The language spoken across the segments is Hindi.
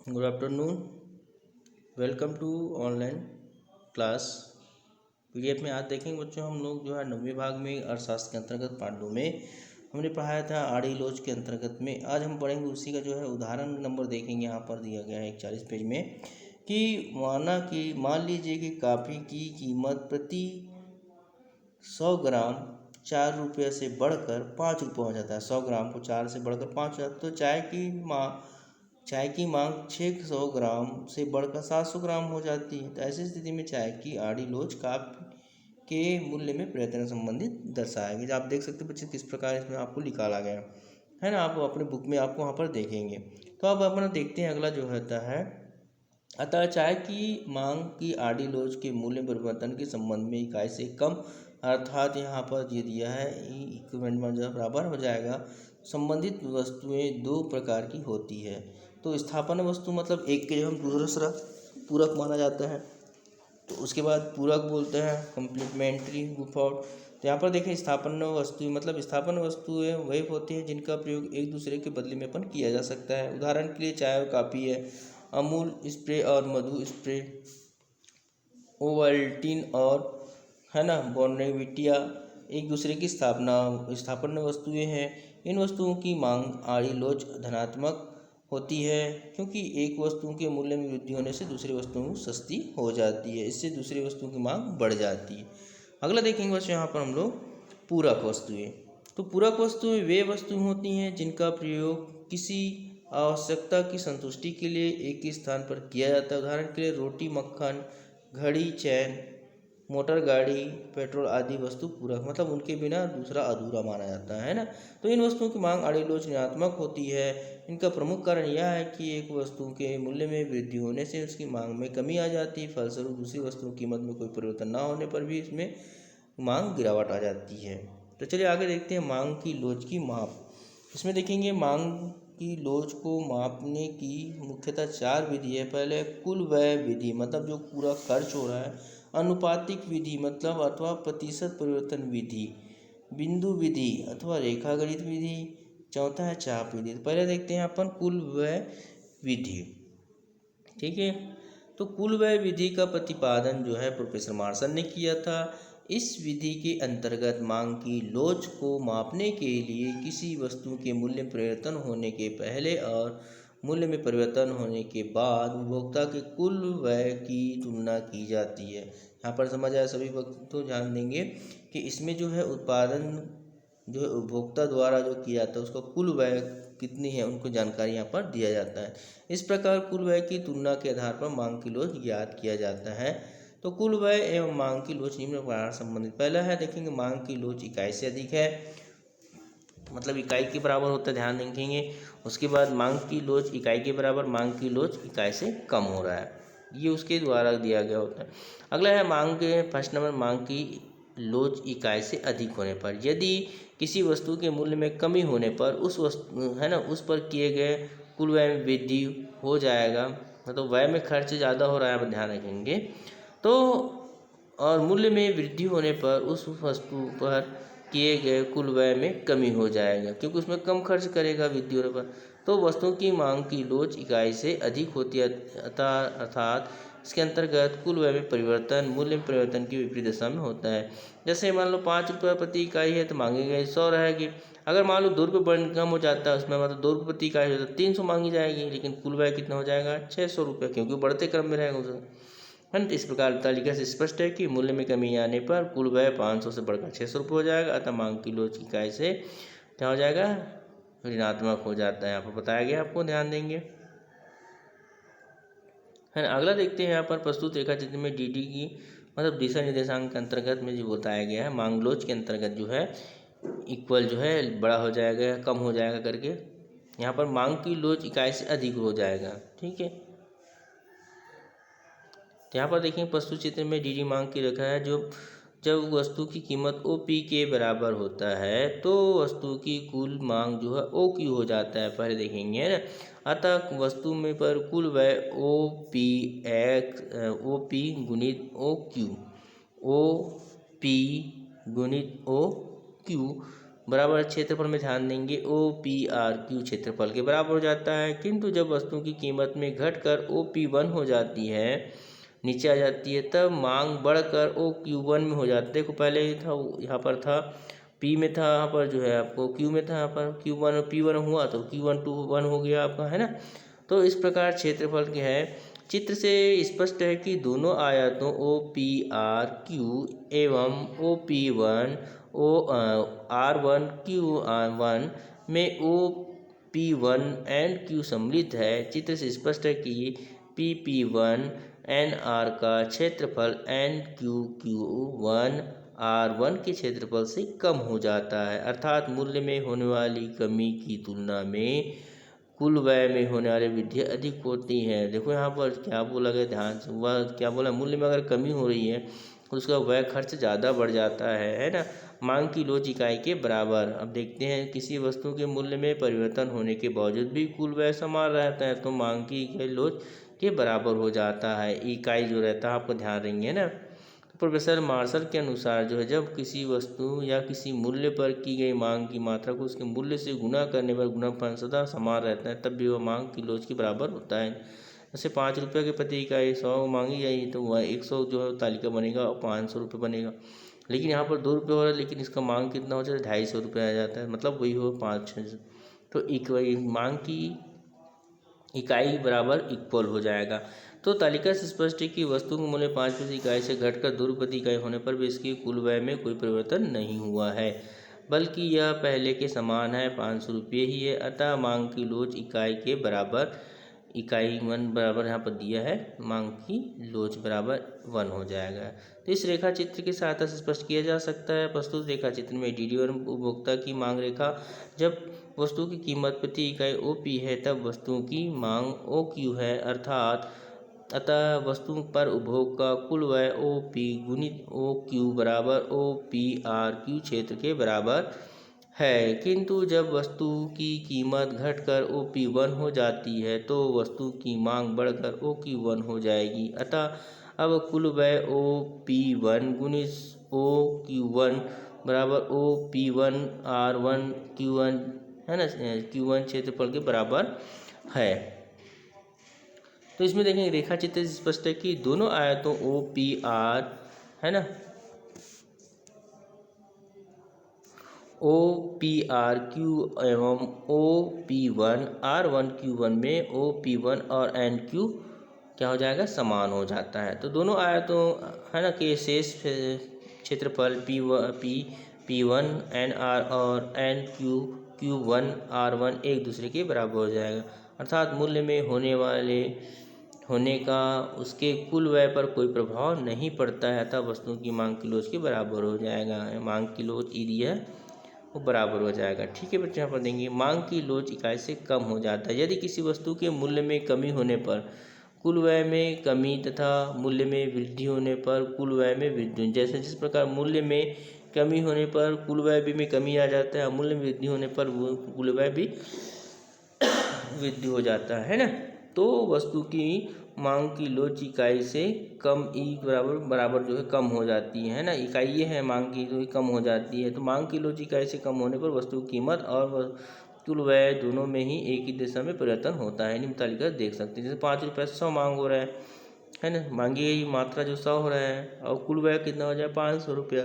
Good afternoon. Welcome to online class PDF में। आज देखेंगे बच्चों, हम लोग जो है 9वीं भाग में अर्थशास्त्र के अंतर्गत पार्ट 2 में हमने पढ़ाया था आड़ी लोच के अंतर्गत में। आज हम पढ़ेंगे उसी का जो है उदाहरण नंबर देखेंगे। यहाँ पर दिया गया है 41 पेज में कि मान लीजिए कि कॉफ़ी की कीमत प्रति 100 ग्राम 4 रुपये से बढ़कर 5 रुपये हो जाता है। 100 ग्राम को 4 से बढ़कर 5 हो जाता है। तो चाय की मांग 600 ग्राम से बढ़कर 700 ग्राम हो जाती है। तो ऐसी स्थिति में चाय की आड़ी लोच कॉफी के मूल्य में परिवर्तन संबंधित दर्शाएगी। आप देख सकते हैं बच्चे किस प्रकार इसमें आपको निकाला गया है ना। आप अपने बुक में आपको वहाँ पर देखेंगे। तो अब अपना देखते हैं अगला जो होता है। अतः चाय की मांग की आड़ी लोच के मूल्य परिवर्तन के संबंध में इकाई से कम, अर्थात यहाँ पर ये दिया है इक्विवेलेंट में जो बराबर हो जाएगा। संबंधित वस्तुएं दो प्रकार की होती है। तो स्थापन वस्तु मतलब एक के हम दूसरा पूरक माना जाता है। तो उसके बाद पूरक बोलते हैं कम्प्लीमेंट्री विदाउट। तो यहाँ पर देखें स्थापन वस्तु मतलब स्थापन वस्तुएं वही होती हैं जिनका प्रयोग एक दूसरे के बदले में अपन किया जा सकता है। उदाहरण के लिए चाय और कॉफ़ी है, अमूल स्प्रे और मधु स्प्रे, ओवल्टीन और है ना बॉर्नविटिया एक दूसरे की स्थापन वस्तुएं हैं। इन वस्तुओं की मांग आड़ी लोच धनात्मक होती है क्योंकि एक वस्तु के मूल्य में वृद्धि होने से दूसरी वस्तुओं सस्ती हो जाती है। इससे दूसरी वस्तुओं की मांग बढ़ जाती है। अगला देखेंगे बच्चों यहाँ पर हम लोग पूरक वस्तुएं। तो पूरक वस्तुएं वे वस्तुएं होती हैं जिनका प्रयोग किसी आवश्यकता की संतुष्टि के लिए एक ही स्थान पर किया जाता है। उदाहरण के लिए रोटी, मक्खन, घड़ी, चैन, मोटर गाड़ी, पेट्रोल आदि वस्तु पूरक मतलब उनके बिना दूसरा अधूरा माना जाता है ना। तो इन वस्तुओं की मांग आड़ी लोच ऋणात्मक होती है। इनका प्रमुख कारण यह है कि एक वस्तु के मूल्य में वृद्धि होने से उसकी मांग में कमी आ जाती है। फलस्वरूप दूसरी वस्तु की कीमत में कोई परिवर्तन न होने पर भी इसमें मांग गिरावट आ जाती है। तो चलिए आगे देखते हैं मांग की लोच की माप। इसमें देखेंगे मांग की लोच को मापने की मुख्यतः 4 विधि है। पहले कुल व्यय विधि मतलब जो पूरा खर्च हो रहा है, अनुपातिक विधि मतलब अथवा प्रतिशत परिवर्तन विधि, बिंदु विधि अथवा रेखागणित विधि, चौथा है चाप विधि। तो पहले देखते हैं अपन कुल व्यय विधि। ठीक है, तो कुल व्यय विधि का प्रतिपादन जो है प्रोफेसर मार्शन ने किया था। इस विधि के अंतर्गत मांग की लोच को मापने के लिए किसी वस्तु के मूल्य में परिवर्तन होने के पहले और मूल्य में परिवर्तन होने के बाद उपभोक्ता के कुल व्यय की तुलना की जाती है। यहाँ पर समझ आया सभी वक्त तो ध्यान देंगे कि इसमें जो है उत्पादन जो है उपभोक्ता द्वारा जो किया जाता है उसका कुल व्यय कितनी है उनको जानकारी यहाँ पर दिया जाता है। इस प्रकार कुल व्यय की तुलना के आधार पर मांग की लोच ज्ञात किया जाता है। तो कुल व्यय एवं मांग की लोच निम्न प्रकार संबंधित। पहला है देखेंगे मांग की लोच इकाई से अधिक है मतलब इकाई के बराबर होता है, ध्यान देखेंगे। उसके बाद मांग की लोच इकाई के बराबर, मांग की लोच इकाई से कम हो रहा है, ये उसके द्वारा दिया गया होता है। अगला है मांग के फर्स्ट नंबर मांग की लोच इकाई से अधिक होने पर। यदि किसी वस्तु के मूल्य में कमी होने पर उस वस्तु है ना उस पर किए गए कुल व्यय में वृद्धि हो जाएगा। मतलब व्यय में खर्च ज़्यादा हो रहा है, आप ध्यान रखेंगे। तो और मूल्य में वृद्धि होने पर उस वस्तु पर किए गए कुल व्यय में कमी हो जाएगा क्योंकि उसमें कम खर्च करेगा वृद्धि होने पर। तो वस्तुओं की मांग की लोच इकाई से अधिक होती है अर्थात इसके अंतर्गत कुल व्यय में परिवर्तन मूल्य में परिवर्तन की विपरीत दिशा में होता है। जैसे मान लो 5 रुपये प्रति इकाई है तो मांगी गई 100 रहेगी। अगर मान लो 2 रुपये कम हो जाता है उसमें मतलब 2 रुपये प्रति इकाई हो तो 300 मांगी जाएगी, लेकिन कुल व्यय कितना हो जाएगा 600 रुपये क्योंकि बढ़ते क्रम में रहेगा उसका है ना। तो इस प्रकार तालिका से स्पष्ट है कि मूल्य में कमी आने पर कुल व्यय 500 से बढ़कर 600 रुपये हो जाएगा। अतः मांग की लोच इकाई से क्या हो जाएगा ऋणात्मक हो जाता है। यहाँ पर बताया गया, आपको ध्यान देंगे है ना। अगला देखते हैं यहाँ पर प्रस्तुत रेखा चित्र में डी की मतलब दिशा निर्देशांक के अंतर्गत में जो बताया गया है मांग लोच के अंतर्गत जो है इक्वल जो है बड़ा हो जाएगा कम हो जाएगा करके। यहाँ पर मांग की लोच इकाई से अधिक हो जाएगा। ठीक है, तो यहाँ पर देखें प्रस्तुत चित्र में डी मांग की रेखा है। जो जब वस्तु की कीमत ओ पी के बराबर होता है तो वस्तु की कुल मांग जो है ओ क्यू हो जाता है, पहले देखेंगे है ना। अतः वस्तु में पर कुल व्यय ओ पी गुणित ओ क्यू, ओ पी गुणित ओ क्यू बराबर क्षेत्रफल में ध्यान देंगे ओ पी आर क्यू क्षेत्रफल के बराबर हो जाता है। किंतु जब वस्तु की कीमत में घटकर ओ पी वन हो जाती है, नीचे आ जाती है, तब मांग बढ़कर ओ क्यू वन में हो जाती है। देखो पहले था यहाँ पर था पी में था, यहाँ पर जो है आपको क्यू में था, यहाँ पर क्यू वन पी वन हुआ तो क्यू वन टू वन हो गया आपका, है ना। तो इस प्रकार क्षेत्रफल क्या है, चित्र से स्पष्ट है कि दोनों आयतों ओ पी आर क्यू एवं O P one O R one Q R one में O P one and Q सम्मिलित है। चित्र से स्पष्ट है कि पी वन एन आर का क्षेत्रफल N Q one R one के क्षेत्रफल से कम हो जाता है, अर्थात मूल्य में होने वाली कमी की तुलना में कुल व्यय में होने वाली वृद्धि अधिक होती है। देखो यहाँ पर क्या बोला गया, ध्यान से वह क्या बोला, मूल्य में अगर कमी हो रही है तो उसका व्यय खर्च ज़्यादा बढ़ जाता है ना। मांग की लोच इकाई के बराबर। अब देखते हैं किसी वस्तु के मूल्य में परिवर्तन होने के बावजूद भी कुल व्यय समान रहता है तो मांग की इकाई लोच के बराबर हो जाता है। इकाई जो रहता है आपको ध्यान रहेंगे ना। तो प्रोफेसर मार्शल के अनुसार जो है, जब किसी वस्तु या किसी मूल्य पर की गई मांग की मात्रा को उसके मूल्य से गुणा करने पर गुणनफल सदा समान रहता है, तब भी वह मांग की लोच के बराबर होता है। जैसे 5 रुपये के प्रति इकाई 100 मांगी गई तो वह 100 जो है तालिका बनेगा और 500 रुपये बनेगा। लेकिन यहाँ पर 2 रुपये हो रहा है, लेकिन इसका मांग कितना हो जाता है, 250 रुपये आ जाता है, मतलब वही हो 5-6। तो एक मांग की इकाई बराबर इक्वल हो जाएगा। तो तालिका से स्पष्ट है कि वस्तु का मूल्य 5 प्रति इकाई से घटकर 2 रुपये प्रति इकाई होने पर भी इसके कुल व्यय में कोई परिवर्तन नहीं हुआ है, बल्कि यह पहले के समान है, 500 रुपये ही है। अतः मांग की लोच इकाई के बराबर, इकाई 1 बराबर यहाँ पर दिया है, मांग की लोच बराबर 1 हो जाएगा। तो इस रेखा चित्र की सहायता से स्पष्ट किया जा सकता है। प्रस्तुत रेखा चित्र में डी डी और उपभोक्ता की मांग रेखा, जब वस्तु की कीमत प्रति इकाई ओ पी है तब वस्तुओं की मांग ओ क्यू है, अर्थात अतः वस्तु पर उपभोग का कुल व्यय ओ पी गुणित ओ क्यू बराबर ओ पी आर क्यू क्षेत्र के बराबर है। किंतु जब वस्तु की कीमत घटकर ओ पी वन हो जाती है तो वस्तु की मांग बढ़कर ओ क्यू वन हो जाएगी। अतः अब कुल व्यय ओ पी वन गुणित ओ क्यू वन बराबर O P one R one Q one, है ना, क्यू वन क्षेत्रफल के बराबर है। तो इसमें देखेंगे रेखा चित्र स्पष्ट है कि दोनों आयतों ओ पी आर, है ना, ओ पी आर क्यू एवं O P one R one Q one में ओ पी वन और एन क्यू क्या हो जाएगा, समान हो जाता है। तो दोनों आयतों, है ना, के शेष क्षेत्रफल पी वन एन आर और N Q one R one एक दूसरे के बराबर हो जाएगा, अर्थात मूल्य में होने का उसके कुल व्यय पर कोई प्रभाव नहीं पड़ता है, अतः वस्तुओं की मांग की लोच के बराबर हो जाएगा। मांग की लोच एरिया वो बराबर हो जाएगा। ठीक है बच्चे, यहाँ पर देंगे मांग की लोच इकाई से कम हो जाता है यदि किसी वस्तु के मूल्य में कमी होने पर कुल व्यय में कमी तथा मूल्य में वृद्धि होने पर कुल व्यय में वृद्धि। जैसे जिस प्रकार मूल्य में कमी होने पर कुल व्यय भी में कमी आ जाता है, मूल्य में वृद्धि होने पर वो कुल व्यय भी वृद्धि हो जाता है ना। तो वस्तु की मांग की लोच इकाई से कम ई बराबर जो है कम हो जाती है ना। इकाई ये है मांग की जो कम हो जाती है, तो मांग की लोच इकाई से कम होने पर वस्तु की कीमत और कुल व्यय दोनों में ही एक ही दिशा में परिवर्तन होता है। निम्न तालिका देख सकते हैं। जैसे 5 रुपये 100 मांग हो रहा है ना, मांगी गई मात्रा जो 100 हो रहा है और कुल व्यय कितना हो जाए 500 रुपया,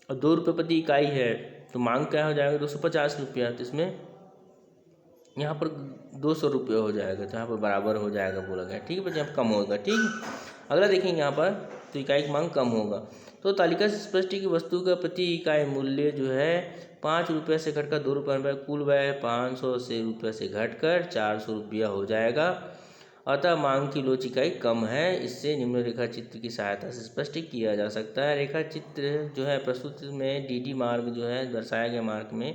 और 2 रुपये प्रति इकाई है तो मांग क्या हो जाएगा 250 रुपया। तो इसमें यहाँ पर 200 रुपये हो जाएगा, तो यहाँ पर बराबर हो जाएगा बोला गया। ठीक है बच्चे, यहाँ कम होगा। ठीक है, अगला देखेंगे यहाँ पर तो इकाई की मांग कम होगा। तो तालिका से स्पष्ट है कि वस्तु का प्रति इकाई मूल्य जो है 5 रुपये से घटकर 2 रुपये में कुल व्यय 500 रुपये से घटकर 400 रुपया हो जाएगा, अतः मांग की लोच इकाई कम है। इससे निम्न रेखा चित्र की सहायता से स्पष्ट किया जा सकता है। रेखा चित्र जो है प्रस्तुत में डी मार्ग जो है दर्शाया गया मार्ग में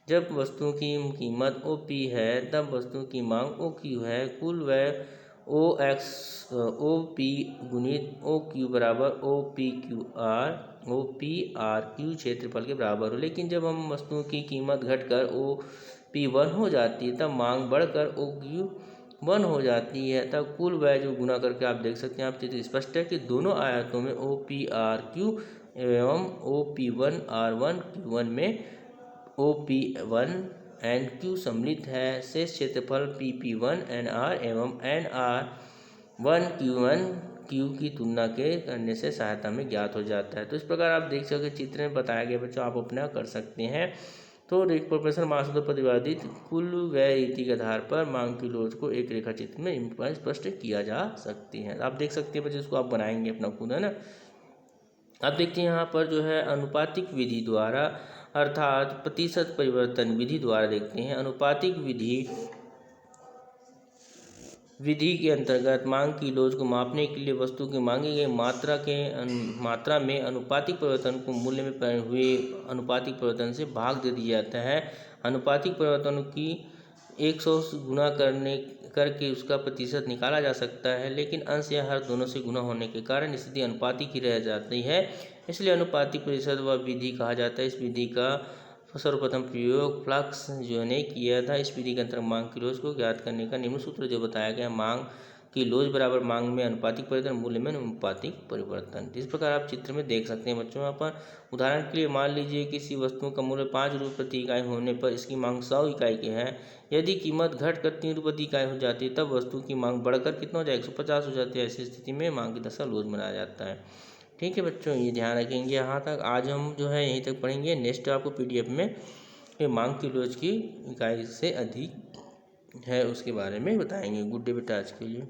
जब वस्तुओं की कीमत ओ पी है तब वस्तुओं की मांग ओ क्यू है, कुल व्यय ओ पी गुणित ओ क्यू बराबर ओ पी आर क्यू क्षेत्रफल के बराबर हो। लेकिन जब हम वस्तुओं की कीमत घटकर ओ पी वन हो जाती है तब मांग बढ़कर ओ क्यू वन हो जाती है, तब कुल व्यय जो गुना करके आप देख सकते हैं, आप चित्र स्पष्ट है कि दोनों आयतों में ओ पी आर क्यू एवं OP1R1 Q1 में OP1 एंड Q सम्मिलित है। शेष क्षेत्रफल PP1NR एवं NR1 Q1 Q की तुलना के करने से सहायता में ज्ञात हो जाता है। तो इस प्रकार आप देख सकते चित्र में बताया गया बच्चों, आप अपना कर सकते हैं। तो रेट प्रोपोर्शन मास द्वारा प्रतिपादित कुल व्यय रीति के आधार पर मांग की लोच को एक रेखा चित्र में स्पष्ट किया जा सकती है। आप देख सकते हैं बच्चों, इसको आप बनाएंगे अपना खुद, है ना। अब देखते हैं यहाँ पर जो है अनुपातिक विधि द्वारा अर्थात प्रतिशत परिवर्तन विधि द्वारा देखते हैं। अनुपातिक विधि के अंतर्गत मांग की लोच को मापने के लिए वस्तु की मांगी गई मात्रा में अनुपातिक परिवर्तन को मूल्य में हुए अनुपातिक परिवर्तन से भाग दे दिया जाता है। अनुपातिक परिवर्तन की 100 से गुणा करके उसका प्रतिशत निकाला जा सकता है, लेकिन अंश या हर दोनों से गुणा होने के कारण स्थिति अनुपातिक ही रह जाती है, इसलिए अनुपातिक प्रतिशत व विधि कहा जाता है। इस विधि का सर्वप्रथम प्रयोग फ्लक्स जो ने किया था। इस विधि के अंतर्गत मांग की लोच को ज्ञात करने का निम्न सूत्र जो बताया गया, मांग की लोच बराबर मांग में अनुपातिक परिवर्तन मूल्य में अनुपातिक परिवर्तन। इस प्रकार आप चित्र में देख सकते हैं बच्चों। यहाँ पर उदाहरण के लिए मान लीजिए किसी वस्तु का मूल्य 5 रुपये प्रति इकाई होने पर इसकी मांग 100 इकाई की है। यदि कीमत घटकर 3 रुपये प्रति इकाई हो जाती है तब वस्तु की मांग बढ़कर कितना हो जाए 150 हो जाती है। ऐसी स्थिति में मांग की दशा लोच बनाया जाता है। ठीक है बच्चों, ये ध्यान रखेंगे। यहाँ तक आज हम जो है यहीं तक पढ़ेंगे। नेक्स्ट आपको PDF में मांग की लोच की इकाई से अधिक है उसके बारे में बताएंगे। गुड डे बेटा आज के लिए।